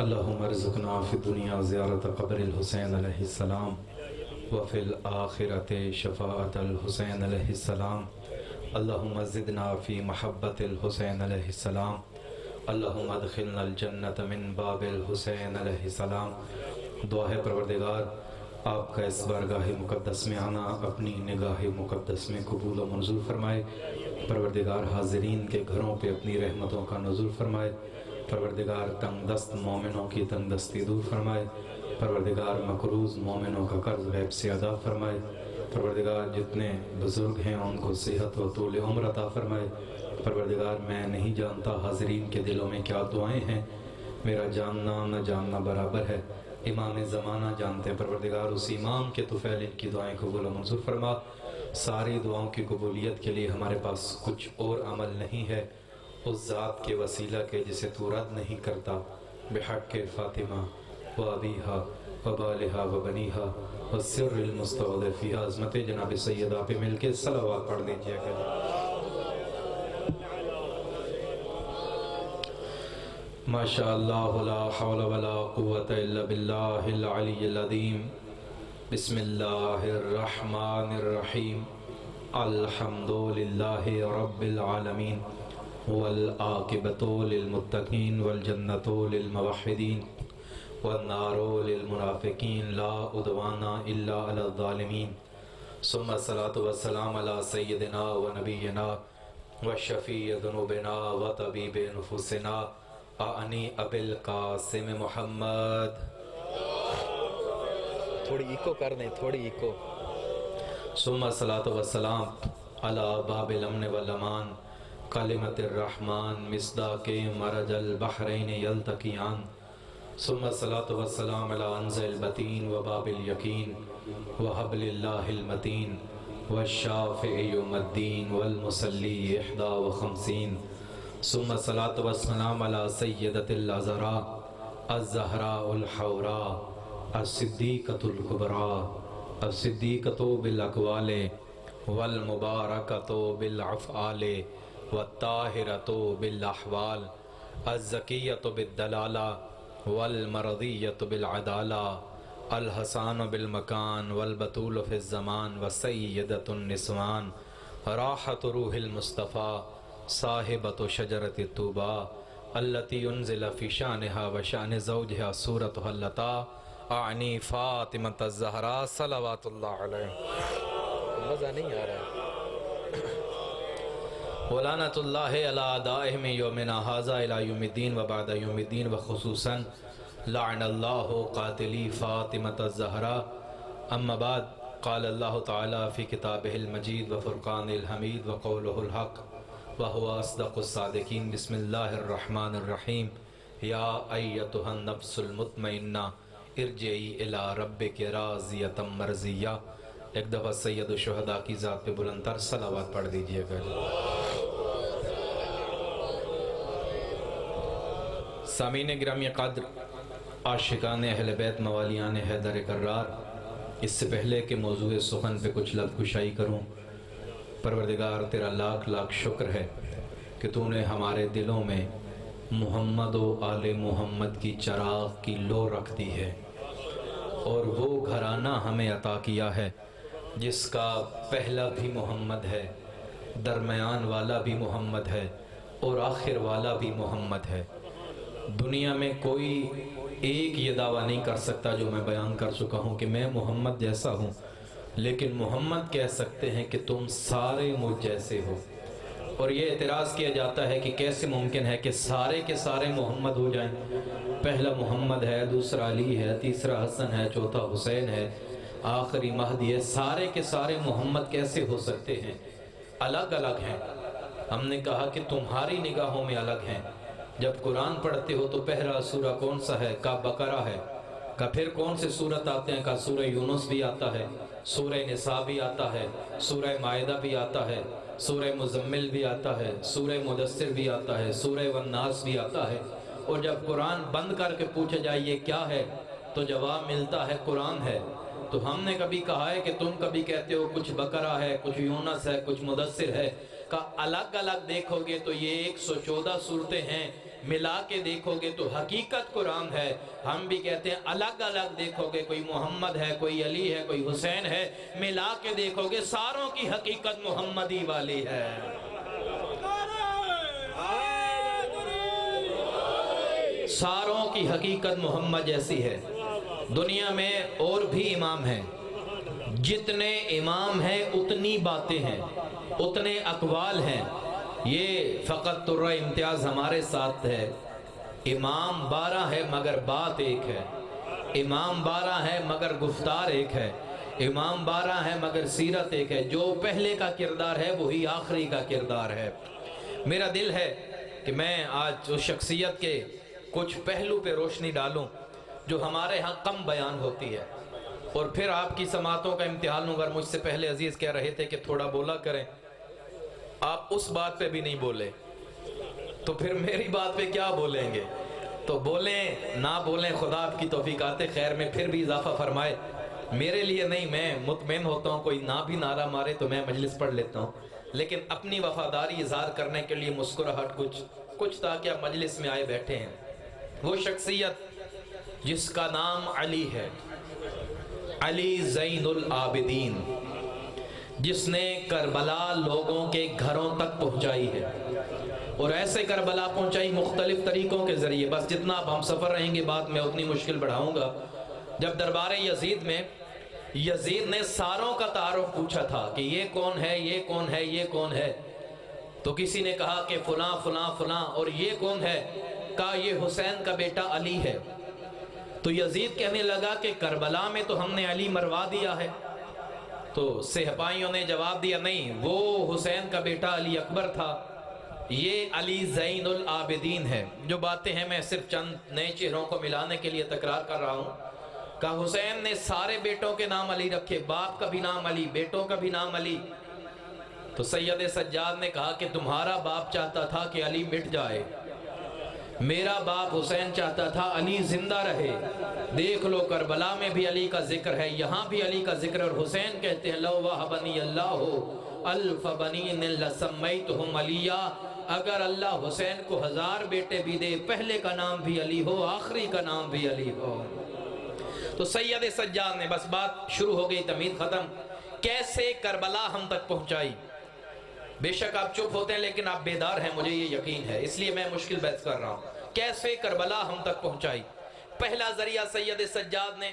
اللہم ارزقنا فی الدنیا زیارت قبر الحسین علیہ السلام وفی الآخرت شفاعت الحسین علیہ السلام. اللہم زدنا فی محبت الحسین علیہ السلام. اللہم ادخلنا الجنت من باب الحسین علیہ السلام. دعا ہے پروردگار آپ کا اس بارگاہ مقدس میں آنا اپنی نگاہ مقدس میں قبول و منظور فرمائے. پروردگار حاضرین کے گھروں پہ اپنی رحمتوں کا نزول فرمائے. پروردگار تنگ دست مومنوں کی تنگ دستی دور فرمائے. پروردگار مقروض مومنوں کا قرض غیب سے ادا فرمائے. پروردگار جتنے بزرگ ہیں ان کو صحت و طول عمر عطا فرمائے. پروردگار میں نہیں جانتا حاضرین کے دلوں میں کیا دعائیں ہیں، میرا جاننا نہ جاننا برابر ہے. امام زمانہ جانتے ہیں. پروردگار اس امام کے طفیل ان کی دعائیں قبول و منظور فرما. ساری دعاؤں کی قبولیت کے لیے ہمارے پاس کچھ اور عمل نہیں ہے اس ذات کے وسیلہ کے جسے تو رد نہیں کرتا. بحق فاطمہ و ابیہا و بالہا و بنیہا و سر المستودع فیہا. عظمت جناب سیدہ پہ مل کے صلوات پڑھ دیجئے گا. ماشاءاللہ لا حول ولا قوة الا باللہ العلی العظیم. بسم اللہ الرحمن الرحیم. الحمد للہ رب العالمین والعاقبۃ للمتقین والجنۃ للموحدین والنار للمنافقین لا عدوان الا علی الظالمین. ثم الصلاة والسلام علی سیدنا و نبینا وشفیع ذنوبنا و طبیب نفوسنا اعنی ابی القاسم محمد. تھوڑی ایکو کر دیں، تھوڑی ایکو. ثم الصلاة والسلام علی باب الامن والامان کلمت الرحمن مصداق مرج البحرین یلتقیان. ثم الصلاة والسلام علی عنز البطین و باب الیقین و حبل اللہ المتین والشافع یوم الدین والمصلی 51. ثم الصلاة والسلام علی سیدۃ العذراء الزہراء الحوراء الصدیقۃ الکبریٰ الصدیقۃ بالاقوال والمبارکۃ بالافعال والطاہرۃ بالاحوال الزکیۃ بالدلالہ والمرضیۃ بالعدالہ الحسان بالمکان والبطول فی الزمان وسیدۃ النسوان راحۃ روح المصطفیٰ صاحبۃ شجرۃ الطوبیٰ التی انزل فی شانہا وشان زوجہا سورۃ اللتی اعنی فاطمۃ الزہراء صلوات اللہ علیہ. مزہ نہیں آ رہا ہے. ولعنۃ اللہ علی اعدائہم یومنا ھذا الی یوم الدین و بعد یوم الدین وخصوصاً لعن اللہ قاتلی فاطمۃ الزہراء. اما بعد قال اللہ تعالی فی کتابہ المجید وفرقان الحمید وقولہ الحق وهو اصدق الصادقین. بسم اللہ الرحمن الرحیم. یا ایتھا النفس المطمئنہ ارجعی الی ربک راضیۃ مرضیہ. ایک دفعہ سید الشہداء کی ذات پہ بلند تر صلوات پڑھ دیجئے گا. سامعین گرامی قدر، عاشقان اہل بیت، موالیان حیدر کرار، اس سے پہلے کہ موضوع سخن پہ کچھ لفظ کشائی کروں، پروردگار تیرا لاکھ لاکھ شکر ہے کہ تو نے ہمارے دلوں میں محمد و آل محمد کی چراغ کی لو رکھ دی ہے، اور وہ گھرانہ ہمیں عطا کیا ہے جس کا پہلا بھی محمد ہے، درمیان والا بھی محمد ہے، اور آخر والا بھی محمد ہے. دنیا میں کوئی ایک یہ دعویٰ نہیں کر سکتا جو میں بیان کر چکا ہوں کہ میں محمد جیسا ہوں، لیکن محمد کہہ سکتے ہیں کہ تم سارے مجھ جیسے ہو. اور یہ اعتراض کیا جاتا ہے کہ کیسے ممکن ہے کہ سارے کے سارے محمد ہو جائیں. پہلا محمد ہے، دوسرا علی ہے، تیسرا حسن ہے، چوتھا حسین ہے، آخری مہدی ہے. سارے کے سارے محمد کیسے ہو سکتے ہیں؟ الگ الگ ہیں. ہم نے کہا کہ تمہاری نگاہوں میں الگ ہیں. جب قرآن پڑھتے ہو تو پہلا سورہ کون سا ہے؟ کا بقرہ ہے. کا پھر کون سے سورت آتے ہیں؟ کا سورہ یونس بھی آتا ہے، سورہ نساء بھی آتا ہے، سورہ مائدہ بھی آتا ہے، سورہ مزمل بھی آتا ہے، سورہ مدثر بھی آتا ہے، سورہ والناس بھی آتا ہے. اور جب قرآن بند کر کے پوچھا جائے یہ کیا ہے تو جواب ملتا ہے قرآن ہے. تو ہم نے کبھی کہا ہے کہ تم کبھی کہتے ہو کچھ بقرہ ہے، کچھ یونس ہے، کچھ مدثر ہے. کا الگ الگ دیکھو گے تو یہ 114 صورتیں ہیں، ملا کے دیکھو گے تو حقیقت قرآن ہے. ہم بھی کہتے ہیں الگ الگ دیکھو گے کوئی محمد ہے، کوئی علی ہے، کوئی حسین ہے، ملا کے دیکھو گے ساروں کی حقیقت محمدی والی ہے. ساروں کی حقیقت محمد جیسی ہے. دنیا میں اور بھی امام ہیں، جتنے امام ہیں اتنی باتیں ہیں، اتنے اقوال ہیں. یہ فقط ترہ امتیاز ہمارے ساتھ ہے. امام 12 ہے مگر بات ایک ہے. امام 12 ہے مگر گفتار ایک ہے. امام 12 ہے مگر سیرت ایک ہے. جو پہلے کا کردار ہے وہی آخری کا کردار ہے. میرا دل ہے کہ میں آج اس شخصیت کے کچھ پہلو پہ روشنی ڈالوں جو ہمارے ہاں کم بیان ہوتی ہے. اور پھر آپ کی سماعتوں کا امتحان لوں گا. مجھ سے پہلے عزیز کہہ رہے تھے کہ تھوڑا بولا کریں، آپ اس بات پہ بھی نہیں بولے تو پھر میری بات پہ کیا بولیں گے؟ تو بولیں نہ بولیں، خدا آپ کی توفیقات خیر میں پھر بھی اضافہ فرمائے. میرے لیے نہیں، میں مطمئن ہوتا ہوں، کوئی نہ بھی نعرہ مارے تو میں مجلس پڑھ لیتا ہوں، لیکن اپنی وفاداری اظہار کرنے کے لیے مسکراہٹ کچھ تاکہ آپ مجلس میں آئے بیٹھے ہیں. وہ شخصیت جس کا نام علی ہے، علی زین العابدین، جس نے کربلا لوگوں کے گھروں تک پہنچائی ہے. اور ایسے کربلا پہنچائی مختلف طریقوں کے ذریعے. بس جتنا اب ہم سفر رہیں گے بات میں اتنی مشکل بڑھاؤں گا. جب دربار یزید میں یزید نے ساروں کا تعارف پوچھا تھا کہ یہ کون ہے، یہ کون ہے، یہ کون ہے، تو کسی نے کہا کہ فلاں فلاں فلاں. اور یہ کون ہے؟ کہا یہ حسین کا بیٹا علی ہے. تو یزید کہنے لگا کہ کربلا میں تو ہم نے علی مروا دیا ہے. تو صحابیوں نے جواب دیا نہیں، وہ حسین کا بیٹا علی اکبر تھا، یہ علی زین العابدین ہے. جو باتیں ہیں میں صرف چند نئے چہروں کو ملانے کے لیے تکرار کر رہا ہوں. کہ حسین نے سارے بیٹوں کے نام علی رکھے، باپ کا بھی نام علی، بیٹوں کا بھی نام علی. تو سید سجاد نے کہا کہ تمہارا باپ چاہتا تھا کہ علی مٹ جائے، میرا باپ حسین چاہتا تھا علی زندہ رہے. دیکھ لو کربلا میں بھی علی کا ذکر ہے، یہاں بھی علی کا ذکر. اور حسین کہتے ہیں لو وہبنی اللہ الف بنین لسمیتہم علیہ، اگر اللہ حسین کو 1000 بیٹے بھی دے، پہلے کا نام بھی علی ہو، آخری کا نام بھی علی ہو. تو سید سجاد نے، بس بات شروع ہو گئی، تمہید ختم، کیسے کربلا ہم تک پہنچائی. بے شک آپ چپ ہوتے ہیں لیکن آپ بیدار ہیں، مجھے یہ یقین ہے، اس لیے میں مشکل بحث کر رہا ہوں. کیسے کربلا ہم تک پہنچائی. پہلا ذریعہ سید سجاد نے،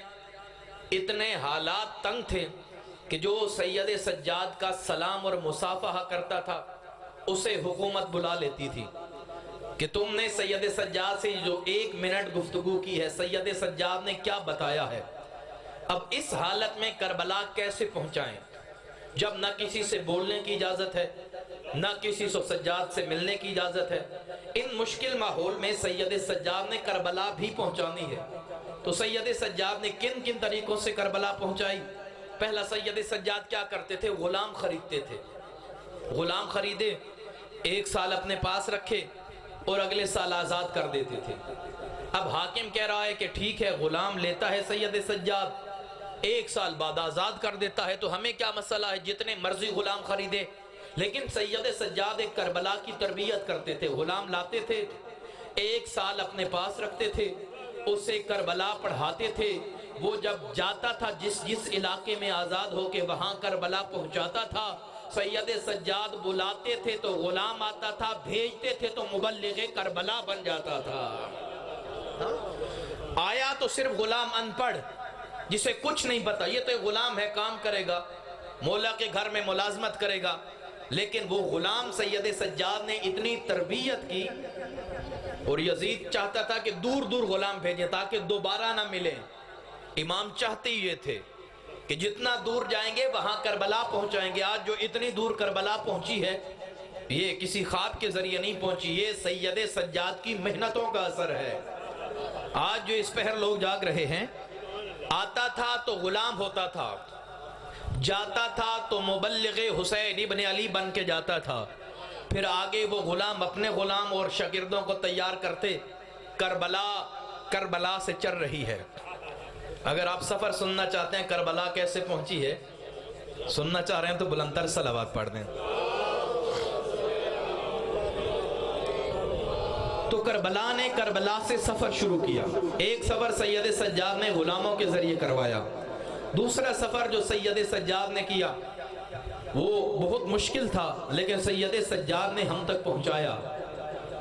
اتنے حالات تنگ تھے کہ جو سید سجاد کا سلام اور مصافحہ کرتا تھا اسے حکومت بلا لیتی تھی کہ تم نے سید سجاد سے جو 1 منٹ گفتگو کی ہے، سید سجاد نے کیا بتایا ہے. اب اس حالت میں کربلا کیسے پہنچائیں جب نہ کسی سے بولنے کی اجازت ہے، نہ کسی سے سجاد سے ملنے کی اجازت ہے. ان مشکل ماحول میں سید سجاد نے کربلا بھی پہنچانی ہے. تو سید سجاد نے کن کن طریقوں سے کربلا پہنچائی. پہلا، سید سجاد کیا کرتے تھے؟ غلام خریدتے تھے. غلام خریدے، 1 سال اپنے پاس رکھے اور اگلے سال آزاد کر دیتے تھے. اب حاکم کہہ رہا ہے کہ ٹھیک ہے، غلام لیتا ہے سید سجاد، 1 سال بعد آزاد کر دیتا ہے، تو ہمیں کیا مسئلہ ہے، جتنے مرضی غلام خریدے. لیکن سید سجاد ایک کربلا کی تربیت کرتے تھے. غلام لاتے تھے، 1 سال اپنے پاس رکھتے تھے، اسے کربلا پڑھاتے تھے. وہ جب جاتا تھا جس علاقے میں آزاد ہو کے وہاں کربلا پہنچاتا تھا، سید سجاد بلاتے تھے تو غلام آتا تھا، بھیجتے تھے تو مبلغ کربلا بن جاتا تھا. آیا تو صرف غلام ان پڑھ جسے کچھ نہیں پتا، یہ تو غلام ہے، کام کرے گا، مولا کے گھر میں ملازمت کرے گا. لیکن وہ غلام سید سجاد نے اتنی تربیت کی، اور یزید چاہتا تھا کہ دور دور غلام بھیجیں تاکہ دوبارہ نہ ملیں. امام چاہتے یہ تھے کہ جتنا دور جائیں گے وہاں کربلا پہنچائیں گے. آج جو اتنی دور کربلا پہنچی ہے یہ کسی خواب کے ذریعے نہیں پہنچی، یہ سید سجاد کی محنتوں کا اثر ہے. آج جو اس پہر لوگ جاگ رہے ہیں، آتا تھا تو غلام ہوتا تھا، جاتا تھا تو مبلغ حسین ابن علی بن کے جاتا تھا. پھر آگے وہ غلام اپنے غلام اور شاگردوں کو تیار کرتے. کربلا سے چل رہی ہے. اگر آپ سفر سننا چاہتے ہیں کربلا کیسے پہنچی ہے، سننا چاہ رہے ہیں تو بلندتر صلوات پڑھ دیں. تو کربلا نے کربلا سے سفر شروع کیا. ایک سفر سید سجاد نے غلاموں کے ذریعے کروایا. دوسرا سفر جو سید سجاد نے کیا وہ بہت مشکل تھا لیکن سید سجاد نے ہم تک پہنچایا.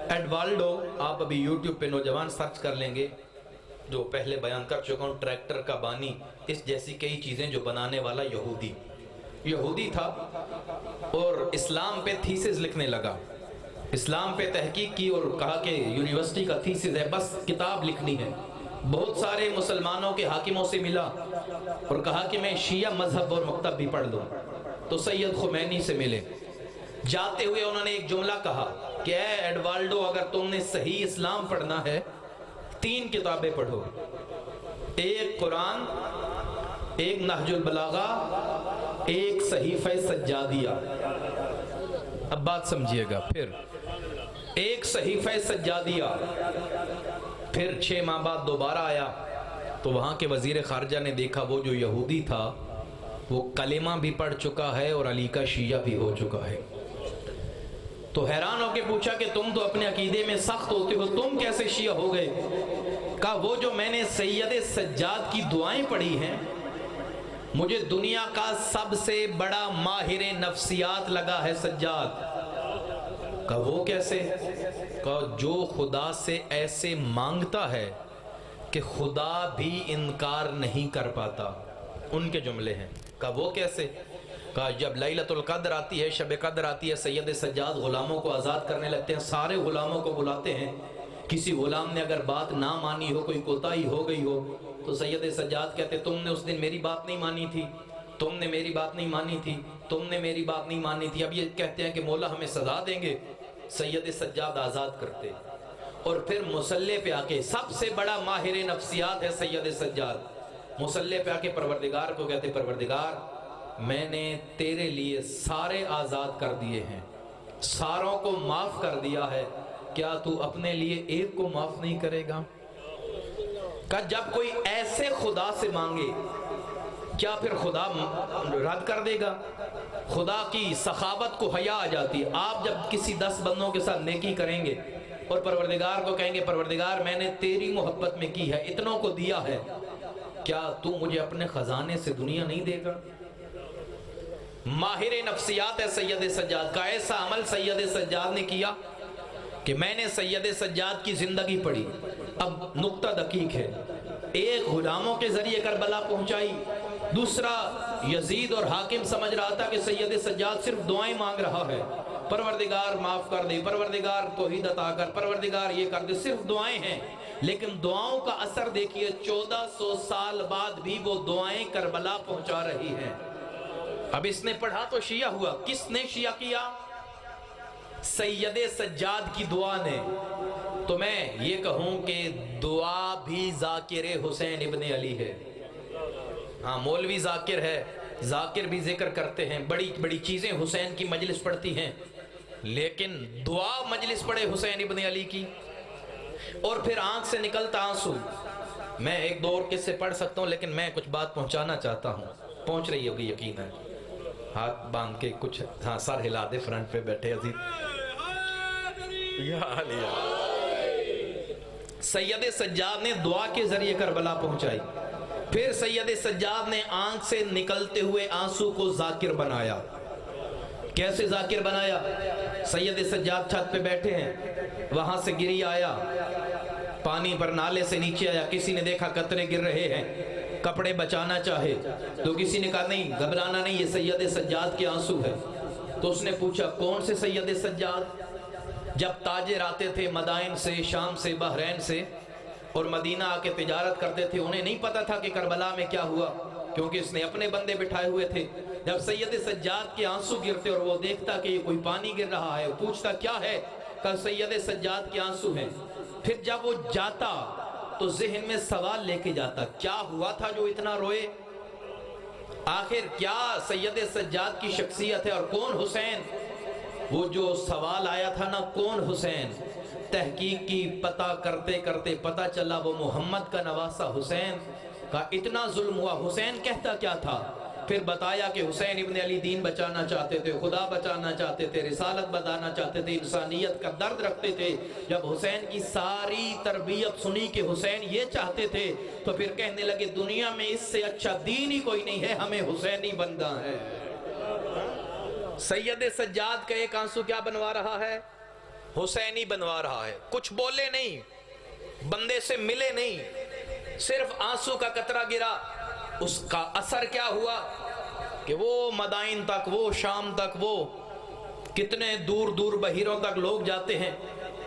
ایڈوالڈو، آپ ابھی یوٹیوب پہ نوجوان سرچ کر لیں گے، جو پہلے بیان کر چکا ہوں، ٹریکٹر کا بانی، اس جیسی کئی چیزیں جو بنانے والا یہودی تھا اور اسلام پہ تھیسز لکھنے لگا. اسلام پہ تحقیق کی اور کہا کہ یونیورسٹی کا تھیسز ہے، بس کتاب لکھنی ہے. بہت سارے مسلمانوں کے حاکموں سے ملا اور کہا کہ میں شیعہ مذہب اور مکتب بھی پڑھ لوں. تو سید خمینی سے ملے. جاتے ہوئے انہوں نے ایک جملہ کہا کہ اے ایڈوالڈو، اگر تم نے صحیح اسلام پڑھنا ہے 3 کتابیں پڑھو، ایک قرآن، ایک نہج البلاغہ، ایک صحیفہ سجادیہ. اب بات سمجھیے گا. پھر ایک صحیفہ سجادیہ. پھر 6 ماہ بعد دوبارہ آیا تو وہاں کے وزیر خارجہ نے دیکھا وہ جو یہودی تھا وہ کلمہ بھی پڑھ چکا ہے اور علی کا شیعہ بھی ہو چکا ہے. تو حیران ہو کے پوچھا کہ تم تو اپنے عقیدے میں سخت ہوتے ہو، تم کیسے شیعہ ہو گئے؟ کہا وہ جو میں نے سید سجاد کی دعائیں پڑھی ہیں، مجھے دنیا کا سب سے بڑا ماہر نفسیات لگا ہے سجاد. کہا وہ کیسے؟ کہا جو خدا سے ایسے مانگتا ہے کہ خدا بھی انکار نہیں کر پاتا. ان کے جملے ہیں. کہا وہ کیسے؟ کہا جب لیلۃ القدر آتی ہے، شب قدر آتی ہے، سید سجاد غلاموں کو آزاد کرنے لگتے ہیں. سارے غلاموں کو بلاتے ہیں. کسی غلام نے اگر بات نہ مانی ہو، کوئی کوتاہی ہو گئی ہو، تو سید سجاد کہتے تم نے اس دن میری بات نہیں مانی تھی، تم نے میری بات نہیں مانی تھی، تم نے میری بات نہیں مانی تھی. اب یہ کہتے ہیں کہ مولا ہمیں سزا دیں گے. سید سجاد آزاد کرتے اور پھر مصلی پہ آ کے، سب سے بڑا ماہر نفسیات ہے سید سجاد، مصلی پہ آ کے پروردگار کو کہتے پروردگار میں نے تیرے لیے سارے آزاد کر دیے ہیں، ساروں کو معاف کر دیا ہے، کیا تو اپنے لیے ایک کو معاف نہیں کرے گا؟ کہ جب کوئی ایسے خدا سے مانگے کیا پھر خدا رد کر دے گا؟ خدا کی سخاوت کو حیا آ جاتی ہے. آپ جب کسی 10 بندوں کے ساتھ نیکی کریں گے اور پروردگار کو کہیں گے پروردگار میں نے تیری محبت میں کی ہے، اتنوں کو دیا ہے، کیا تو مجھے اپنے خزانے سے دنیا نہیں دے گا؟ ماہر نفسیات ہے سید سجاد کا. ایسا عمل سید سجاد نے کیا کہ میں نے سید سجاد کی زندگی پڑھی. اب نقطہ دقیق ہے، ایک غلاموں کے ذریعے کربلا پہنچائی، دوسرا یزید اور حاکم سمجھ رہا تھا کہ سید سجاد صرف دعائیں مانگ رہا ہے، پروردگار معاف کر دے، پروردگار توحید عطا کر، پروردگار یہ کر دے، صرف دعائیں ہیں. لیکن دعاؤں کا اثر دیکھیے، 1400 سال بعد بھی وہ دعائیں کربلا پہنچا رہی ہیں. اب اس نے پڑھا تو شیعہ ہوا. کس نے شیعہ کیا؟ سید سجاد کی دعا نے. تو میں یہ کہوں کہ دعا بھی ذاکر حسین ابن علی ہے. ہاں مولوی ذاکر ہے، ذاکر بھی ذکر کرتے ہیں، بڑی بڑی چیزیں حسین کی مجلس پڑھتی ہیں، لیکن دعا مجلس پڑھے حسین ابن علی کی. اور پھر آنکھ سے نکلتا آنسو. میں ایک دو اور قصے پڑھ سکتا ہوں لیکن میں کچھ بات پہنچانا چاہتا ہوں، پہنچ رہی ہوگی یقین ہے. ہاتھ باندھ کے کچھ، ہاں سر ہلا دے، فرنٹ پہ بیٹھے عزیز. یا علی. سید سجاد نے دعا کے ذریعے کربلا پہنچائی. پھر سید سجاد نے آنکھ سے نکلتے ہوئے آنسو کو ذاکر بنایا. کیسے ذاکر بنایا؟ سید سجاد چھت پہ بیٹھے ہیں، وہاں سے گری آیا، پانی پر نالے سے نیچے آیا، کسی نے دیکھا قطرے گر رہے ہیں، کپڑے بچانا چاہے تو کسی نے کہا نہیں گھبرانا نہیں، یہ سید سجاد کے آنسو ہے. تو اس نے پوچھا کون سے سید سجاد؟ جب تاجر آتے تھے مدائن سے، شام سے، بحرین سے، اور مدینہ آ کے تجارت کرتے تھے، انہیں نہیں پتا تھا کہ کربلا میں کیا ہوا، کیونکہ اس نے اپنے بندے بٹھائے ہوئے تھے. جب سید سجاد کے آنسو گرتے اور وہ دیکھتا کہ یہ کوئی پانی گر رہا ہے، پوچھتا کیا ہے؟ کہ سید سجاد کے آنسو ہیں. پھر جب وہ جاتا تو ذہن میں سوال لے کے جاتا، کیا ہوا تھا جو اتنا روئے؟ آخر کیا سید سجاد کی شخصیت ہے اور کون حسین؟ وہ جو سوال آیا تھا نا کون حسین، تحقیق کی، پتہ کرتے کرتے پتہ چلا وہ محمد کا نواسہ حسین کا. اتنا ظلم ہوا. حسین کہتا کیا تھا پھر بتایا کہ حسین ابن علی دین بچانا چاہتے تھے، خدا بچانا چاہتے تھے، رسالت بتانا چاہتے تھے، انسانیت کا درد رکھتے تھے۔ جب حسین کی ساری تربیت سنی کہ حسین یہ چاہتے تھے تو پھر کہنے لگے دنیا میں اس سے اچھا دین ہی کوئی نہیں ہے، ہمیں حسینی بننا ہے۔ سید سجاد کا ایک آنسو کیا بنوا رہا ہے؟ حسینی بنوا رہا ہے۔ کچھ بولے نہیں، بندے سے ملے نہیں، صرف آنسو کا قطرہ گرا، اس کا اثر کیا ہوا کہ وہ مدائن تک، وہ شام تک، وہ کتنے دور دور بحیروں تک لوگ جاتے ہیں۔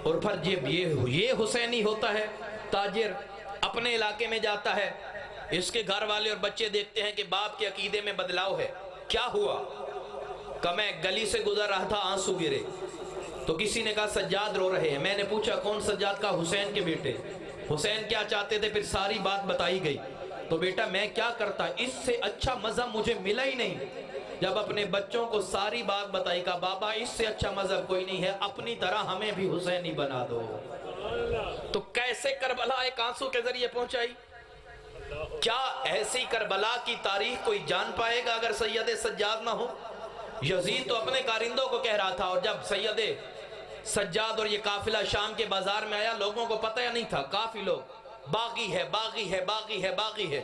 اور پھر جب یہ حسینی ہوتا ہے، تاجر اپنے علاقے میں جاتا ہے، اس کے گھر والے اور بچے دیکھتے ہیں کہ باپ کے عقیدے میں بدلاؤ ہے۔ کیا ہوا؟ کہ میں گلی سے گزر رہا تھا، آنسو گرے، تو کسی نے کہا سجاد رو رہے ہیں۔ میں نے پوچھا کون سجاد؟ کا حسین کے بیٹے۔ حسین کیا چاہتے تھے؟ پھر ساری بات بتائی گئی۔ تو بیٹا میں کیا کرتا، اس سے اچھا مذہب مجھے ملا ہی نہیں۔ جب اپنے بچوں کو ساری بات بتائی، کہا بابا اس سے اچھا مذہب کوئی نہیں ہے، اپنی طرح ہمیں بھی حسینی بنا دو۔ تو کیسے کربلا ایک آنسو کے ذریعے پہنچائی؟ کیا ایسی کربلا کی تاریخ کوئی جان پائے گا اگر سید سجاد نہ ہو؟ یزید تو اپنے کارندوں کو کہہ رہا تھا، اور جب سید سجاد اور یہ قافلہ شام کے بازار میں آیا، لوگوں کو پتہ نہیں تھا، کافی لوگ باغی ہے، باغی ہے، باغی ہے، باغی ہے۔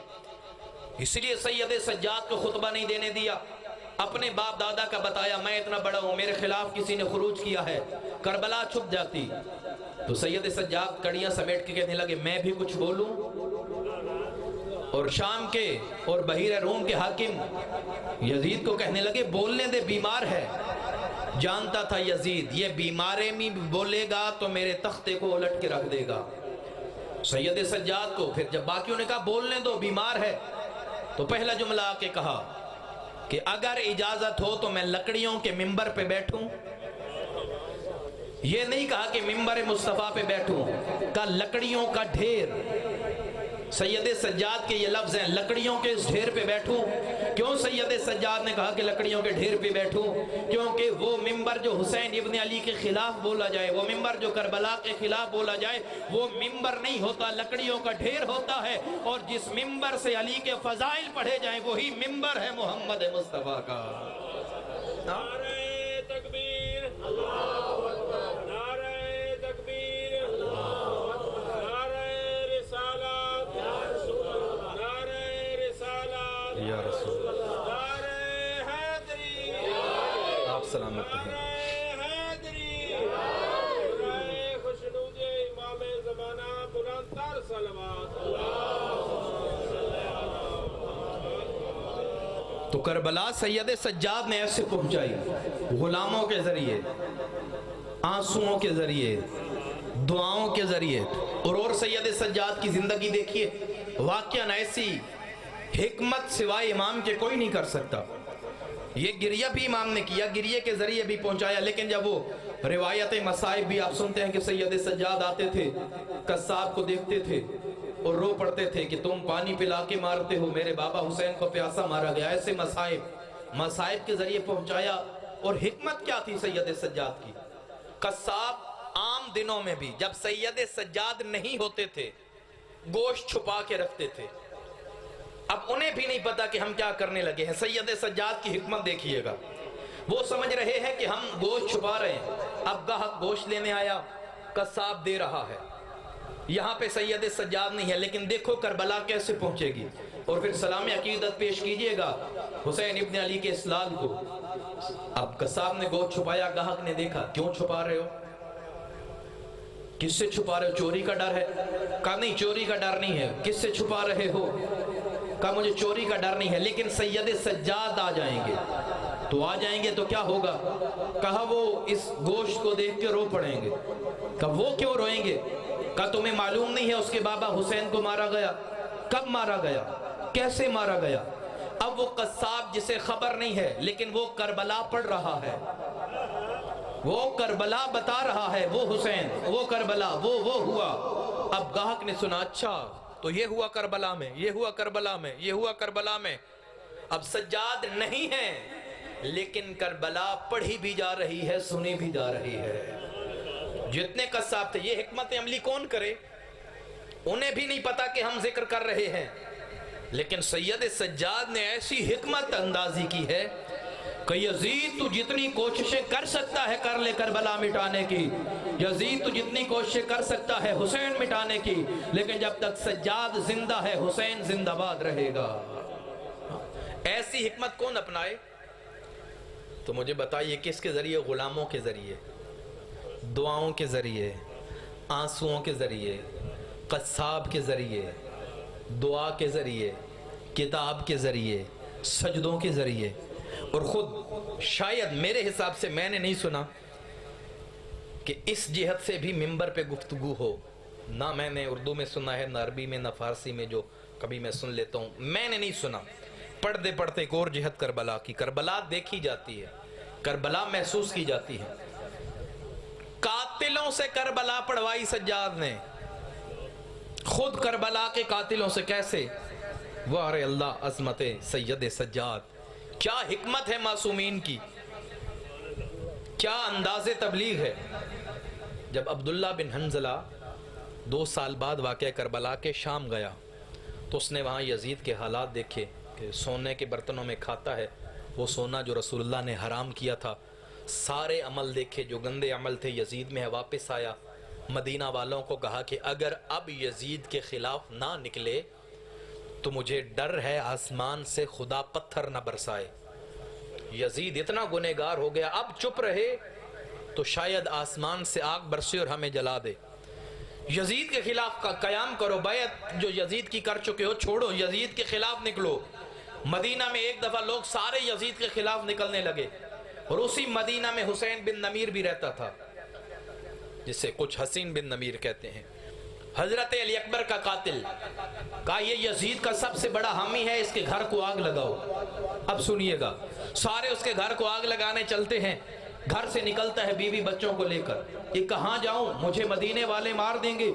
اس لیے سید سجاد کو خطبہ نہیں دینے دیا، اپنے باپ دادا کا بتایا میں اتنا بڑا ہوں، میرے خلاف کسی نے خروج کیا ہے، کربلا چھپ جاتی۔ تو سید سجاد کڑیاں سمیٹ کے کہنے لگے میں بھی کچھ بولوں؟ اور شام کے اور بحیرہ روم کے حاکم یزید کو کہنے لگے بولنے دے، بیمار ہے۔ جانتا تھا یزید یہ بیمارے میں بولے گا تو میرے تختے کو الٹ کے رکھ دے گا۔ سید سجاد کو پھر جب باقیوں نے کہا بولنے دو، بیمار ہے، تو پہلا جملہ آ کے کہا کہ اگر اجازت ہو تو میں لکڑیوں کے ممبر پہ بیٹھوں۔ یہ نہیں کہا کہ ممبر مصطفیٰ پہ بیٹھوں، کہا لکڑیوں کا ڈھیر۔ سید سجاد کے یہ لفظ ہیں، لکڑیوں کے اس ڈھیر پہ بیٹھوں۔ کیوں سید سجاد نے کہا کہ لکڑیوں کے ڈھیر پہ بیٹھوں؟ کیونکہ وہ ممبر جو حسین ابن علی کے خلاف بولا جائے، وہ ممبر جو کربلا کے خلاف بولا جائے، وہ ممبر نہیں ہوتا، لکڑیوں کا ڈھیر ہوتا ہے، اور جس ممبر سے علی کے فضائل پڑھے جائیں وہی ممبر ہے محمد مصطفیٰ کا۔ نعرہ تکبیر، اللہ اکبر، نعرہ تکبیر، اللہ اکبر، نعرہ رسالت، یا رسول اللہ، نعرہ رسالت، یا رسول اللہ، نعرہ حیدری، آپ سلامت ہیں۔ نعرہ حیدری، نعرہ خوشنود امام زمانہ، بلند تر صلوات، تو کربلا سید سجاد نے ایسے پہنچائی، غلاموں کے ذریعے، آنسوؤں کے ذریعے، دعاؤں کے ذریعے۔ اور سید سجاد کی زندگی دیکھیے، واقعاً ایسی حکمت سوائے امام کے کوئی نہیں کر سکتا۔ یہ گریہ بھی امام نے کیا، گریہ کے ذریعے بھی پہنچایا، لیکن جب وہ روایت مصائب بھی آپ سنتے ہیں کہ سید سجاد آتے تھے، قصاب کو دیکھتے تھے اور رو پڑتے تھے کہ تم پانی پلا کے مارتے ہو، میرے بابا حسین کو پیاسا مارا گیا۔ ایسے مصائب کے ذریعے پہنچایا۔ اور حکمت کیا تھی سید سجاد کی؟ قصاب عام دنوں میں بھی جب سید سجاد نہیں ہوتے تھے گوشت چھپا کے رکھتے تھے۔ اب انہیں بھی نہیں پتا کہ ہم کیا کرنے لگے ہیں۔ سید سجاد کی حکمت دیکھیے گا، وہ سمجھ رہے ہیں کہ ہم گوشت چھپا رہے ہیں، اب گاہک گوشت لینے آیا، قصاب دے رہا ہے، یہاں پہ سید سجاد نہیں ہے، لیکن دیکھو کربلا کیسے پہنچے گی۔ اور پھر سلام عقیدت پیش کیجئے گا حسین ابن علی کے اسلال کو۔ اب قصاب نے گوشت چھپایا، گاہک نے دیکھا، کیوں چھپا رہے ہو؟ کس سے چھپا رہے ہو؟ چوری کا ڈر ہے؟ کہا نہیں چوری کا ڈر نہیں ہے۔ کس سے چھپا رہے ہو؟ کہا مجھے چوری کا ڈر نہیں ہے، لیکن سید سجاد آ جائیں گے تو آ جائیں گے تو کیا ہوگا؟ کہا وہ اس گوشت کو دیکھ کے رو پڑیں گے۔ کہا وہ کیوں روئیں گے؟ کہا تمہیں معلوم نہیں ہے اس کے بابا حسین کو مارا گیا؟ کب مارا گیا؟ کیسے مارا گیا؟ اب وہ قصاب جسے خبر نہیں ہے لیکن وہ کربلا پڑھ رہا ہے، وہ کربلا بتا رہا ہے، وہ حسین، وہ کربلا، وہ ہوا۔ اب گاہک نے سنا، اچھا تو یہ ہوا کربلا میں، یہ ہوا کربلا میں، یہ ہوا کربلا میں۔ اب سجاد نہیں ہے لیکن کربلا پڑھی بھی جا رہی ہے، سنی بھی جا رہی ہے۔ جتنے قصاب تھے، یہ حکمت عملی کون کرے؟ انہیں بھی نہیں پتا کہ ہم ذکر کر رہے ہیں، لیکن سید سجاد نے ایسی حکمت اندازی کی ہے کہ یزید تو جتنی کوششیں کر سکتا ہے کر لے کربلا مٹانے کی، یزید تو جتنی کوششیں کر سکتا ہے حسین مٹانے کی، لیکن جب تک سجاد زندہ ہے حسین زندہ باد رہے گا۔ ایسی حکمت کون اپنائے؟ تو مجھے بتائیے کس کے ذریعے؟ غلاموں کے ذریعے، دعاؤں کے ذریعے، آنسوؤں کے ذریعے، قصاب کے ذریعے، دعا کے ذریعے، کتاب کے ذریعے، سجدوں کے ذریعے۔ اور خود شاید میرے حساب سے میں نے نہیں سنا کہ اس جہت سے بھی منبر پہ گفتگو ہو، نہ میں نے اردو میں سنا ہے، نہ عربی میں، نہ فارسی میں، جو کبھی میں سن لیتا ہوں میں نے نہیں سنا۔ پڑھتے پڑھتے ایک اور جہت کربلا کی، کربلا دیکھی جاتی ہے، کربلا محسوس کی جاتی ہے۔ قاتلوں سے کربلا پڑھوائی سجاد نے، خود کربلا کے قاتلوں سے کیسے؟ واہ رے اللہ عظمت سید سجاد، کیا حکمت ہے معصومین کی، کیا انداز تبلیغ ہے۔ جب عبداللہ بن حنظلہ 2 سال بعد واقعہ کربلا کے شام گیا تو اس نے وہاں یزید کے حالات دیکھے کہ سونے کے برتنوں میں کھاتا ہے، وہ سونا جو رسول اللہ نے حرام کیا تھا۔ سارے عمل دیکھے جو گندے عمل تھے یزید میں، واپس آیا، مدینہ والوں کو کہا کہ اگر اب یزید کے خلاف نہ نکلے تو مجھے ڈر ہے آسمان سے خدا پتھر نہ برسائے۔ یزید اتنا گنہگار ہو گیا، اب چپ رہے تو شاید آسمان سے آگ برسے اور ہمیں جلا دے۔ یزید کے خلاف کا قیام کرو، بیعت جو یزید کی کر چکے ہو چھوڑو، یزید کے خلاف نکلو۔ مدینہ میں ایک دفعہ لوگ سارے یزید کے خلاف نکلنے لگے، اور اسی مدینہ میں حسین بن نمیر بھی رہتا تھا، جسے کچھ حسین بن نمیر کہتے ہیں، حضرت علی اکبر کا قاتل۔ کہا یہ یزید کا سب سے بڑا حامی ہے، اس کے گھر کو آگ لگاؤ۔ اب سنیے گا، سارے اس کے گھر کو آگ لگانے چلتے ہیں، گھر سے نکلتا ہے بیوی بچوں کو لے کر، یہ کہاں جاؤں، مجھے مدینے والے مار دیں گے۔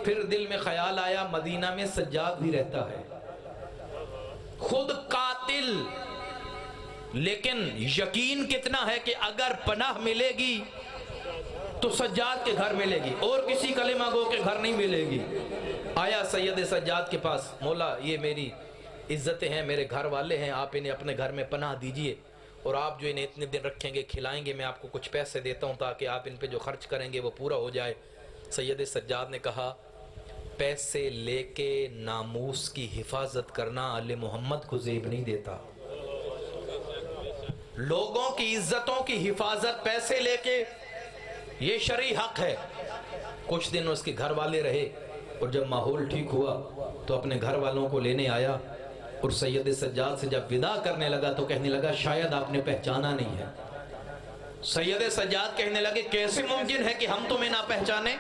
پھر دل میں خیال آیا مدینہ میں سجاد بھی رہتا ہے، خود قاتل، لیکن یقین کتنا ہے کہ اگر پناہ ملے گی تو سجاد کے گھر ملے گی، اور کسی کلمہ گو کے گھر نہیں ملے گی۔ آیا سید سجاد کے پاس، مولا یہ میری عزتیں ہیں، میرے گھر والے ہیں، آپ انہیں اپنے گھر میں پناہ دیجئے، اور آپ جو انہیں اتنے دن رکھیں گے کھلائیں گے، میں آپ کو کچھ پیسے دیتا ہوں تاکہ آپ ان پہ جو خرچ کریں گے وہ پورا ہو جائے۔ سید سجاد نے کہا پیسے لے کے ناموس کی حفاظت کرنا آل محمد کو زیب نہیں دیتا۔ لوگوں کی عزتوں کی حفاظت پیسے لے کے، یہ شرعی حق ہے۔ کچھ دن اس کے گھر والے رہے، اور جب ماحول ٹھیک ہوا تو اپنے گھر والوں کو لینے آیا، اور سید سجاد سے جب ودا کرنے لگا تو کہنے لگا شاید آپ نے پہچانا نہیں ہے۔ سید سجاد کہنے لگے کیسے ممکن ہے کہ ہم تمہیں نہ پہچانے،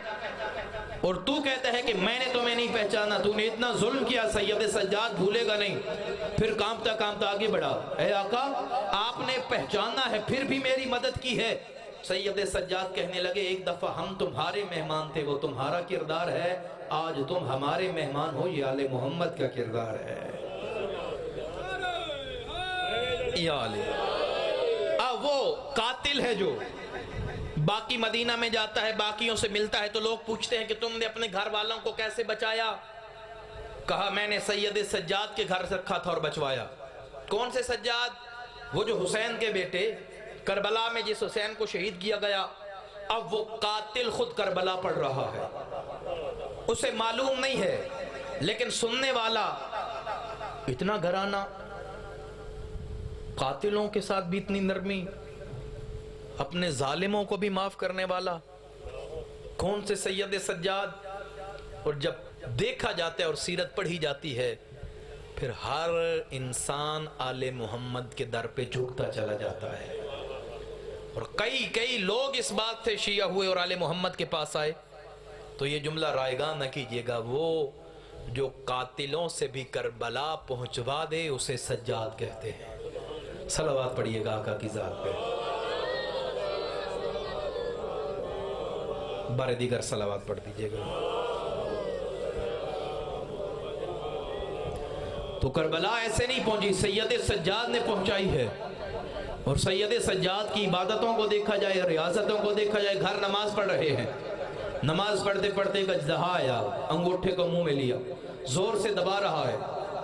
اور تو کہتا ہے کہ میں نے تمہیں نہیں پہچانا، تو نے اتنا ظلم کیا۔ سید سجاد بھولے گا نہیں، پھر کانپتا کانپتا آگے بڑھا، اے آقا آپ نے پہچانا ہے پھر بھی میری مدد کی ہے۔ سید سجاد کہنے لگے ایک دفعہ ہم تمہارے مہمان تھے، وہ تمہارا کردار ہے، آج تم ہمارے مہمان ہو، یہ آل محمد کا کردار ہے۔ اب وہ قاتل ہے جو باقی مدینہ میں جاتا ہے، باقیوں سے ملتا ہے، تو لوگ پوچھتے ہیں کہ تم نے اپنے گھر والوں کو کیسے بچایا؟ کہا میں نے سید سجاد کے گھر سے رکھا تھا اور بچوایا۔ کون سے سجاد؟ وہ جو حسین کے بیٹے، کربلا میں جس حسین کو شہید کیا گیا، اب وہ قاتل خود کربلا پڑھ رہا ہے، اسے معلوم نہیں ہے، لیکن سننے والا اتنا گھرانا، قاتلوں کے ساتھ بھی اتنی نرمی، اپنے ظالموں کو بھی معاف کرنے والا، کون سے سید سجاد؟ اور جب دیکھا جاتا ہے اور سیرت پڑھی جاتی ہے، پھر ہر انسان آل محمد کے در پہ جھکتا چلا جاتا ہے، اور کئی لوگ اس بات سے شیعہ ہوئے اور آل محمد کے پاس آئے۔ تو یہ جملہ رائگاں نہ کیجئے گا، وہ جو قاتلوں سے بھی کربلا پہنچوا دے اسے سجاد کہتے ہیں۔ صلوات پڑھیے گا آقا کی ذات پہ، بارے دیگر صلوات پڑھ دیجئے گا۔ تو کربلا ایسے نہیں پہنچی، سید سجاد نے پہنچائی ہے، اور سید سجاد کی عبادتوں کو دیکھا جائے، ریاضتوں کو دیکھا جائے، گھر نماز پڑھ رہے ہیں، نماز پڑھتے پڑھتے ایک اژدہا آیا، انگوٹھے کو منہ میں لیا، زور سے دبا رہا ہے،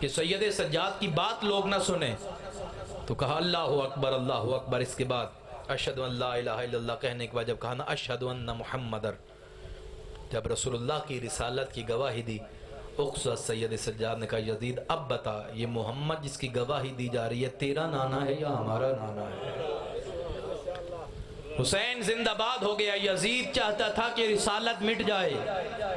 کہ سید سجاد کی بات لوگ نہ سنیں، تو کہا اللہ اکبر، اس کے بعد اشہد ان لا الہ الا اللہ کہنے کے بعد جب کہا نا اشہد ان محمد، جب رسول اللہ کی رسالت کی گواہی دی، اقصد سید سجاد نے کہا یزید اب بتا یہ محمد جس کی گواہی دی جا رہی ہے تیرا نانا ہے یا ہمارا نانا ہے؟ حسین زندہ باد ہو گیا۔ یزید چاہتا تھا کہ رسالت مٹ جائے،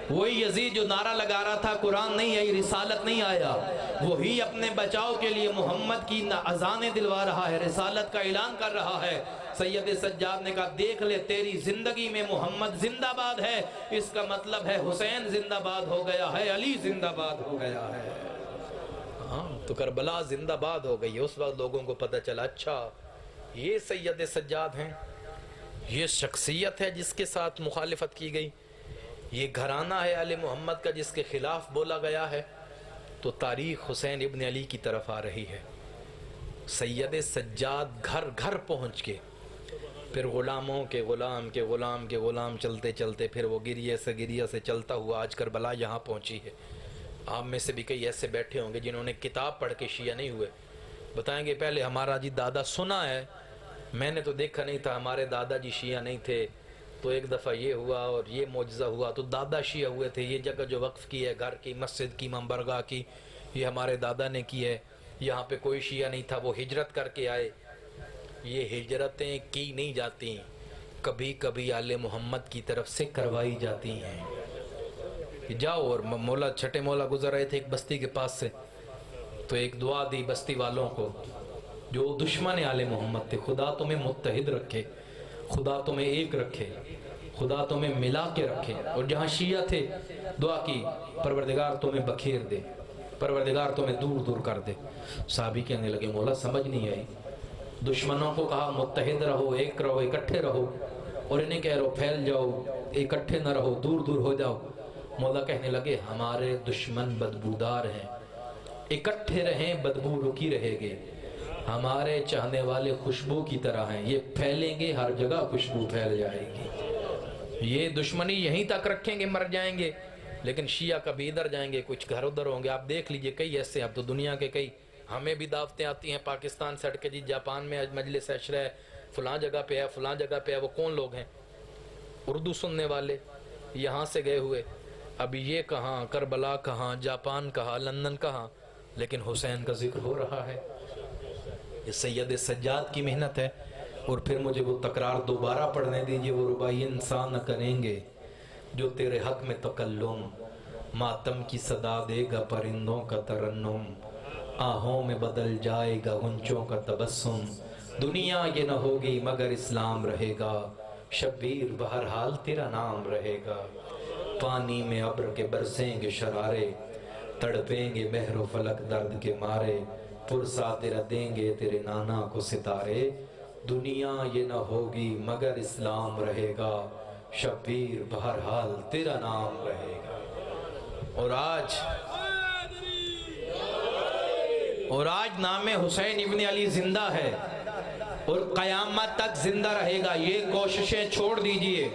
وہی یزید جو نعرہ لگا رہا تھا قرآن نہیں آئی، رسالت نہیں آیا، وہی اپنے بچاؤ کے لیے محمد کی اذانیں دلوا رہا ہے، رسالت کا اعلان کر رہا ہے۔ سید سجاد نے کہا دیکھ لے تیری زندگی میں محمد زندہ باد ہے، اس کا مطلب ہے حسین زندہ باد ہو گیا ہے، علی زندہ باد ہو گیا ہے۔ ہاں تو کربلا زندہ باد ہو گئی۔ اس وقت لوگوں کو پتہ چلا اچھا یہ سید سجاد ہیں، یہ شخصیت ہے جس کے ساتھ مخالفت کی گئی، یہ گھرانہ ہے آل محمد کا جس کے خلاف بولا گیا ہے۔ تو تاریخ حسین ابن علی کی طرف آ رہی ہے۔ سید سجاد گھر گھر پہنچ کے پھر غلاموں کے غلام کے غلام کے غلام چلتے چلتے پھر وہ گریہ سے چلتا ہوا آج کربلا یہاں پہنچی ہے۔ آپ میں سے بھی کئی ایسے بیٹھے ہوں گے جنہوں نے کتاب پڑھ کے شیعہ نہیں ہوئے، بتائیں گے پہلے ہمارا جی دادا سنا ہے، میں نے تو دیکھا نہیں تھا، ہمارے دادا جی شیعہ نہیں تھے، تو ایک دفعہ یہ ہوا اور یہ معجزہ ہوا تو دادا شیعہ ہوئے تھے، یہ جگہ جو وقف کی ہے گھر کی مسجد کی امام برگاہ کی یہ ہمارے دادا نے کی ہے، یہاں پہ کوئی شیعہ نہیں تھا، وہ ہجرت کر کے آئے۔ یہ ہجرتیں کی نہیں جاتی، کبھی کبھی آل محمد کی طرف سے کروائی جاتی ہیں کہ جاؤ۔ اور مولا چھٹے مولا گزر رہے تھے ایک بستی کے پاس سے، تو ایک دعا دی بستی والوں کو جو دشمن آل محمد تھے، خدا تمہیں متحد رکھے، خدا تمہیں ایک رکھے، خدا تمہیں ملا کے رکھے۔ اور جہاں شیعہ تھے دعا کی پروردگار تمہیں بکھیر دے، پروردگار تمہیں دور دور کر دے۔ صحابی کہنے لگے مولا سمجھ نہیں آئی، دشمنوں کو کہا متحد رہو، ایک رہو، اکٹھے رہو، اور انہیں کہہ رہو پھیل جاؤ، اکٹھے نہ رہو، دور دور ہو جاؤ۔ مولا کہنے لگے ہمارے دشمن بدبودار ہیں، اکٹھے رہیں بدبو رکی رہے گے، ہمارے چاہنے والے خوشبو کی طرح ہیں، یہ پھیلیں گے ہر جگہ خوشبو پھیل جائے گی، یہ دشمنی یہیں تک رکھیں گے مر جائیں گے، لیکن شیعہ کبھی ادھر جائیں گے کچھ گھر ادھر ہوں گے۔ آپ دیکھ لیجئے کئی ایسے، اب تو دنیا کے کئی ہمیں بھی دعوتیں آتی ہیں پاکستان سے ہٹ کے، جی جاپان میں مجلس عشرہ ہے، فلاں جگہ پہ ہے، فلاں جگہ پہ ہے، وہ کون لوگ ہیں؟ اردو سننے والے یہاں سے گئے ہوئے، ابھی یہ کہاں، کربلا کہاں، جاپان کہاں، لندن کہاں، لیکن حسین کا ذکر ہو رہا ہے۔ یہ سید سجاد کی محنت ہے۔ اور پھر مجھے وہ تکرار دوبارہ پڑھنے دیجئے، وہ ربائی انسان نہ کریں گے جو تیرے حق میں تکلم، ماتم کی صدا دے گا پرندوں کا ترنم، آہوں میں بدل جائے گا غنچوں کا تبسم، دنیا یہ نہ ہوگی مگر اسلام رہے گا، شبیر بہرحال تیرا نام رہے گا، پانی میں ابر کے برسیں گے شرارے، تڑپیں گے بحر و فلک درد کے مارے، پرسا تیرا دیں گے تیرے نانا کو ستارے، دنیا یہ نہ ہوگی مگر اسلام رہے گا، شبیر بہرحال تیرا نام رہے گا۔ اور آج نام حسین ابن علی زندہ ہے اور قیامت تک زندہ رہے گا۔ یہ کوششیں چھوڑ دیجئے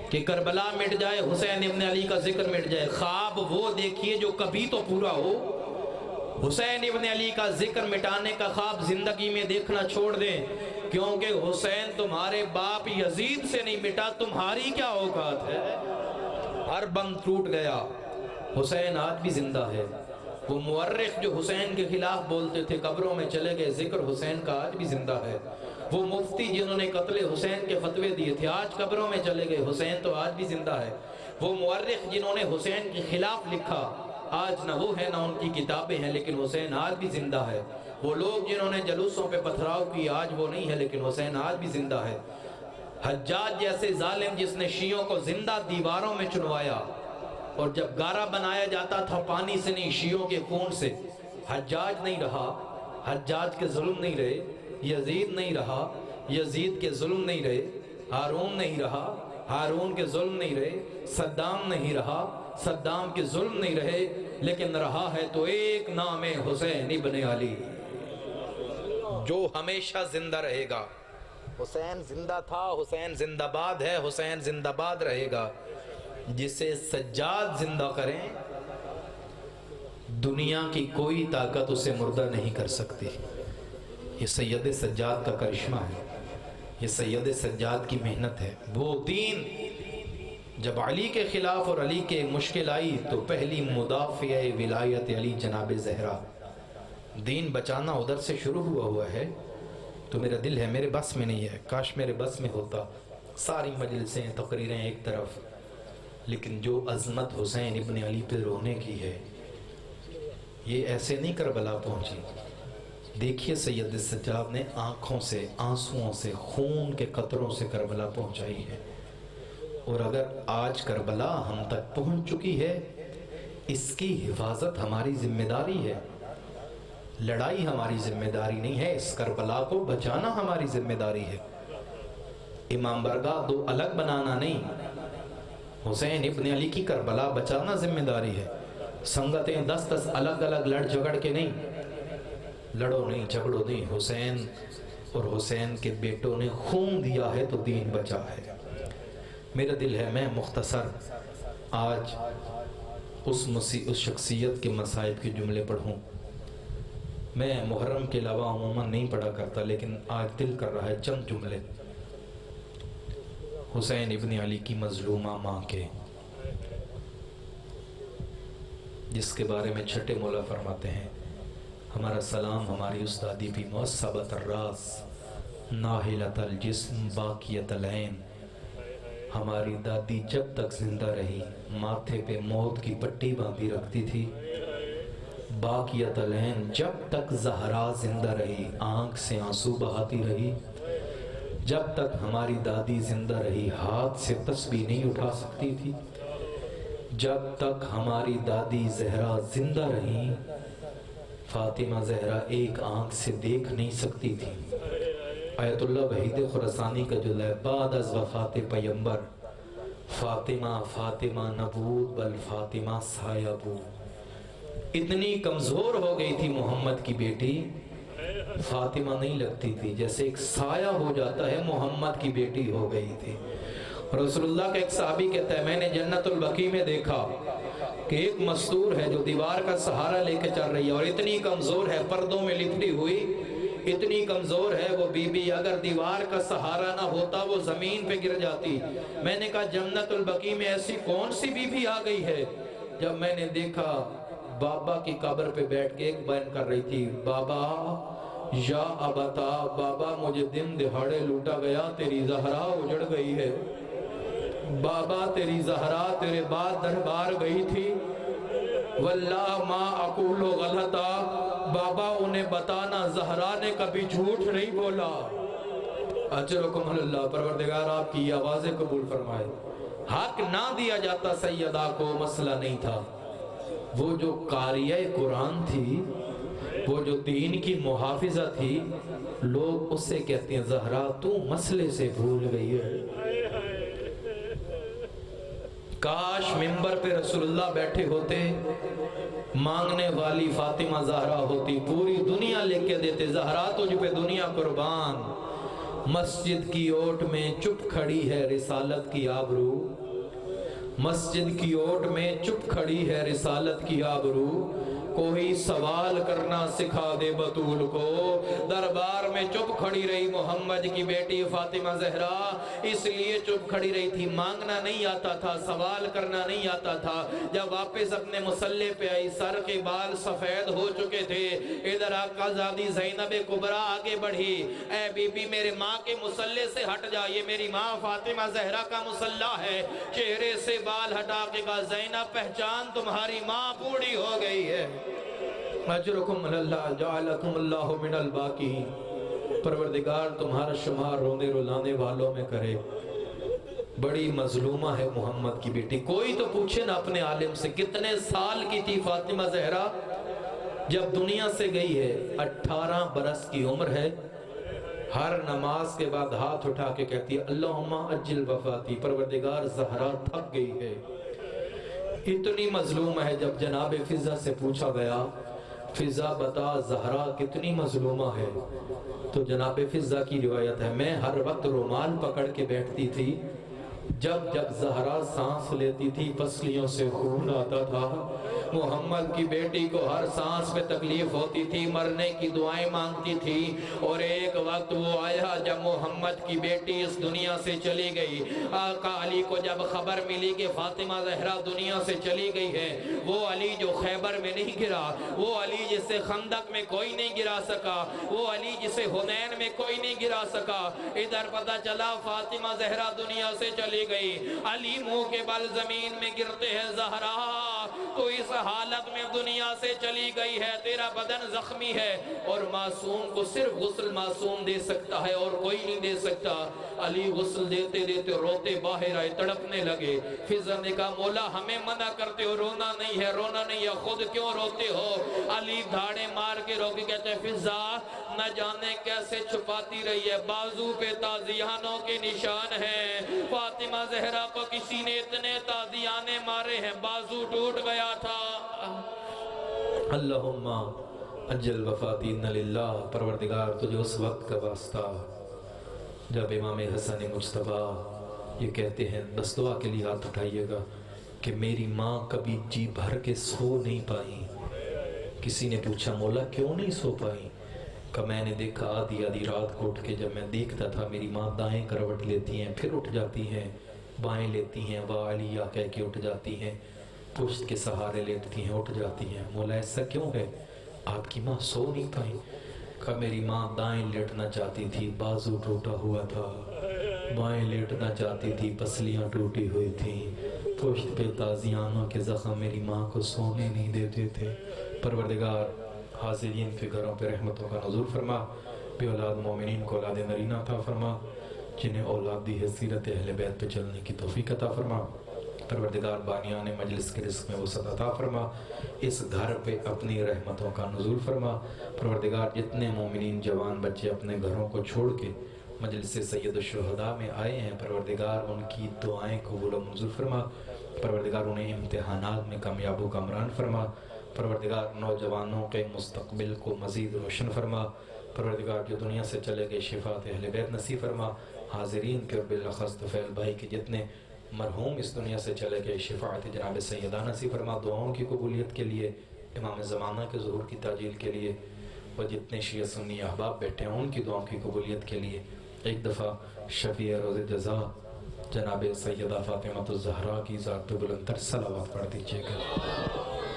کہ کربلا مٹ جائے، حسین ابن علی کا ذکر مٹ جائے، خواب وہ دیکھیے جو کبھی تو پورا ہو۔ حسین ابن علی کا ذکر مٹانے کا خواب زندگی میں دیکھنا چھوڑ دیں، کیونکہ حسین تمہارے باپ یزید سے نہیں مٹا، تمہاری کیا اوقات ہے؟ ہر بند ٹوٹ گیا، حسین آج بھی زندہ ہے۔ وہ مورخ جو حسین کے خلاف بولتے تھے قبروں میں چلے گئے، ذکر حسین کا آج بھی زندہ ہے۔ وہ مفتی جنہوں نے قتل حسین کے فتوے دیے تھے آج قبروں میں چلے گئے، حسین تو آج بھی زندہ ہے۔ وہ مورخ جنہوں نے حسین کے خلاف لکھا آج نہ وہ ہے نہ ان کی کتابیں ہیں، لیکن حسین آج بھی زندہ ہے۔ وہ لوگ جنہوں نے جلوسوں پہ پتھراؤ کی آج وہ نہیں ہے، لیکن حسین آج بھی زندہ ہے۔ حجاج جیسے ظالم جس نے شیعوں کو زندہ دیواروں میں چنوایا، اور جب گارا بنایا جاتا تھا پانی سے نہیں شیعوں کے خون سے، حجاج نہیں رہا، حجاج کے ظلم نہیں رہے، یزید نہیں رہا، یزید کے ظلم نہیں رہے، ہارون نہیں رہا، ہارون کے ظلم نہیں رہے، صدام نہیں رہا، صدام کے ظلم نہیں رہے، لیکن رہا ہے تو ایک نام حسین ابن علی جو ہمیشہ زندہ رہے گا۔ حسین زندہ تھا، حسین زندہ باد ہے، حسین زندہ باد رہے گا۔ جسے سجاد زندہ کریں دنیا کی کوئی طاقت اسے مردہ نہیں کر سکتی. یہ سید سجاد کا کرشمہ ہے، یہ سید سجاد کی محنت ہے. وہ دین جب علی کے خلاف اور علی کے مشکل آئی تو پہلی مدافع ولایت علی جناب زہرا. دین بچانا ادھر سے شروع ہوا ہے. تو میرا دل ہے، میرے بس میں نہیں ہے، کاش میرے بس میں ہوتا. ساری مجلسیں تقریریں ایک طرف، لیکن جو عظمت حسین ابن علی پہ رونے کی ہے، یہ ایسے نہیں کربلا پہنچی. دیکھیے سید سجاد نے آنکھوں سے، آنسوؤں سے، خون کے قطروں سے کربلا پہنچائی ہے. اور اگر آج کربلا ہم تک پہنچ چکی ہے، اس کی حفاظت ہماری ذمہ داری ہے. لڑائی ہماری ذمہ داری نہیں ہے، اس کربلا کو بچانا ہماری ذمہ داری ہے. امام بارگاہ دو الگ بنانا نہیں، حسین ابن علی کی کربلا بچانا ذمہ داری ہے. سنگتیں 10 الگ الگ لڑ جھگڑ کے نہیں، لڑو نہیں، جھگڑو نہیں. حسین اور حسین کے بیٹوں نے خون دیا ہے تو دین بچا ہے. میرا دل ہے میں مختصر آج اس شخصیت کے مصائب کے جملے پڑھوں. میں محرم کے علاوہ عموماً نہیں پڑھا کرتا، لیکن آج دل کر رہا ہے چند جملے. حسین ابن علی کی مظلومہ ماں کے، جس کے بارے میں چھٹے مولا فرماتے ہیں: ہمارا سلام ہماری استادی بھی معصبت الراس ناہلت الجسم باقیت العین. ہماری دادی جب تک زندہ رہی ماتھے پہ موت کی پٹی باندھی رکھتی تھی. باقیت العین، جب تک زہرا زندہ رہی آنکھ سے آنسو بہاتی رہی. جب تک ہماری دادی زندہ رہی ہاتھ سے تسبیح نہیں اٹھا سکتی تھی. جب تک ہماری دادی زہرا زندہ رہی فاطمہ زہرا ایک آنکھ سے دیکھ نہیں سکتی تھی. آیت اللہ وحید خراسانی کا جو ہے: بعد از وفات پیمبر فاطمہ فاطمہ نبود بل فاطمہ سایہ بود. اتنی کمزور ہو گئی تھی محمد کی بیٹی، فاطمہ نہیں لگتی تھی، جیسے ایک سایہ ہو جاتا ہے محمد کی بیٹی ہو گئی تھی. رسول اللہ کا ایک صحابی کہتا ہے: میں نے جنت البقیع میں دیکھا کہ ایک مستور ہے جو دیوار کا سہارا لے کے چل رہی ہے، اور اتنی کمزور ہے، پردوں میں لپٹی ہوئی، اتنی کمزور ہے وہ بی بی، اگر دیوار کا سہارا نہ ہوتا وہ زمین پہ گر جاتی. میں نے کہا جنت البقیع میں ایسی کون سی بی بی آ گئی ہے؟ جب میں نے دیکھا بابا کی قبر پہ بیٹھ کے ایک بیان کر رہی تھی: بابا یا ابتا، بابا مجھے دن دہاڑے لوٹا گیا، تیری زہرا اجڑ گئی ہے. بابا تیری زہرا تیرے بعد دربار گئی تھی، واللہ ما اقول غلطا. بابا انہیں بتانا زہرا نے کبھی جھوٹ نہیں بولا. اجرکم اللہ. پروردگار آپ کی آوازیں قبول فرمائے. حق نہ دیا جاتا سیدہ کو مسئلہ نہیں تھا. وہ جو قاریہ قرآن تھی، وہ جو دین کی محافظہ تھی، لوگ اس سے کہتے ہیں: زہرا تو مسئلے سے بھول گئی ہے. کاش منبر پہ رسول اللہ بیٹھے ہوتے، مانگنے والی فاطمہ زہرا ہوتی، پوری دنیا لے کے دیتے: زہرا تجھ پہ دنیا قربان. مسجد کی اوٹ میں چپ کھڑی ہے رسالت کی آبرو، مسجد کی اوٹ میں چپ کھڑی ہے رسالت کی آبرو. کوئی سوال کرنا سکھا دے بطول کو. دربار میں چپ کھڑی رہی محمد کی بیٹی فاطمہ زہرا، اس لیے چپ کھڑی رہی تھی، مانگنا نہیں آتا تھا، سوال کرنا نہیں آتا تھا. جب واپس اپنے مسلح پہ آئی، سر کے بال سفید ہو چکے تھے. ادھر آقا زادی زینب کبریٰ آگے بڑھی: اے بی بی میرے ماں کے مسلح سے ہٹ جا، یہ میری ماں فاطمہ زہرا کا مسلح ہے. چہرے سے بال ہٹا کے کہا: زینب پہچان، تمہاری ماں بوڑھی ہو گئی ہے. اجرکم اللہ جعلکم اللہ من الباقین. پروردگار تمہارا شمار رونے رلانے والوں میں کرے. بڑی مظلومہ ہے محمد کی بیٹی. کوئی تو پوچھے نا اپنے عالم سے کتنے سال کی تھی فاطمہ زہرا جب دنیا سے گئی ہے؟ 18 برس کی عمر ہے. ہر نماز کے بعد ہاتھ اٹھا کے کہتی ہے: اللہم اجل وفاتی. پروردگار زہرا تھک گئی ہے، اتنی مظلوم ہے. جب جناب فضہ سے پوچھا گیا: فضہ بتا زہرا کتنی مظلومہ ہے؟ تو جناب فضہ کی روایت ہے: میں ہر وقت رومال پکڑ کے بیٹھتی تھی جب جب زہرا سانس لیتی تھی پسلیوں سے خون آتا تھا، محمد کی بیٹی کو ہر سانس میں تکلیف ہوتی تھی، مرنے کی دعائیں مانگتی تھی، اور ایک وقت وہ آیا جب محمد کی بیٹی اس دنیا سے چلی گئی۔ آقا علی کو جب خبر ملی کہ فاطمہ زہرا دنیا سے چلی گئی ہے، وہ علی جو خیبر میں نہیں گرا، وہ علی جسے خندق میں کوئی نہیں گرا سکا، وہ علی جسے حنین میں کوئی نہیں گرا سکا، ادھر پتہ چلا فاطمہ زہرا دنیا سے چلی گئی، علی منہ کے بل زمین میں گرتے ہیں، زہرا تو اس حالت میں دنیا سے چلی گئی ہے، تیرا بدن زخمی ہے، اور معصوم کو صرف غسل معصوم دے سکتا ہے اور کوئی نہیں دے سکتا۔ علی غسل دیتے دیتے روتے باہر آئے، تڑپنے لگے۔ فضا نے کہا مولا ہمیں منع کرتے ہو، رونا نہیں ہے، رونا نہیں ہے، خود کیوں روتے ہو؟ علی دھاڑے مار کے رو کے کہتے ہیں فضا نہ جانے کیسے چھپاتی رہی ہے، بازو پہ تازیانوں کے نشان ہیں، فاطمہ زہرا کو کسی نے اتنے تازیانے مارے ہیں بازو ٹوٹ گیا تھا۔ اللہم اجل وفاتی ان للہ، پروردگار تجھے اس وقت کا واسطہ جب امام حسن مجتبیٰ یہ کہتے ہیں، بس دعا کے لیے ہاتھ اٹھائیے گا کہ میری ماں کبھی جی بھر کے سو نہیں پائیں۔ کسی نے پوچھا مولا کیوں نہیں سو پائیں؟ کہ میں نے دیکھا آدھی آدھی رات کو اٹھ کے جب میں دیکھتا تھا میری ماں دائیں کروٹ لیتی ہیں پھر اٹھ جاتی ہیں، بائیں لیتی ہیں وا علیہ کہہ کے اٹھ جاتی ہیں، پشت کے سہارے لیٹتی ہیں اٹھ جاتی ہیں۔ مولا ایسا کیوں ہے؟ آپ کی ماں سو نہیں پائیں؟ کہ میری ماں دائیں لیٹنا چاہتی تھی بازو ٹوٹا ہوا تھا، بائیں لیٹنا چاہتی تھی پسلیاں ٹوٹی ہوئی تھیں، پشت پہ تازیانوں کے زخم میری ماں کو سونے نہیں دیتے تھے۔ پروردگار حاضرین کے گھروں پہ رحمتوں کا نزول فرما، بے اولاد مومنین کو اولاد نرینہ عطا فرما، جنہیں اولاد دی ہے سیرت اہل بیت پہ چلنے کی توفیق عطا فرما۔ پروردگار بانیان مجلس کے رزق میں وسعت عطا فرما، اس گھر پہ اپنی رحمتوں کا نزول فرما۔ پروردگار جتنے مومنین جوان بچے اپنے گھروں کو چھوڑ کے مجلس سید الشہداء میں آئے ہیں، پروردگار ان کی دعائیں قبول و منظور فرما۔ پروردگار انہیں امتحانات میں کامیاب و کامران فرما۔ پروردگار نوجوانوں کے مستقبل کو مزید روشن فرما۔ پروردگار جو دنیا سے چلے گئے شفاعت اہل بیت نصیب فرما۔ حاضرین کے اور بالاخص طفیل بھائی کے جتنے مرحوم اس دنیا سے چلے گئے شفاعت جناب سیدہ نصیب فرما۔ دعاؤں کی قبولیت کے لیے، امام زمانہ کے ظہور کی تعجیل کے لیے، اور جتنے شیعہ سنی احباب بیٹھے ہیں ان کی دعاؤں کی قبولیت کے لیے ایک دفعہ شفیع روز جزا جناب سیدہ فاطمہ الزہرا کی ذات پہ بلند تر صلوات پڑھ دیجئے گا۔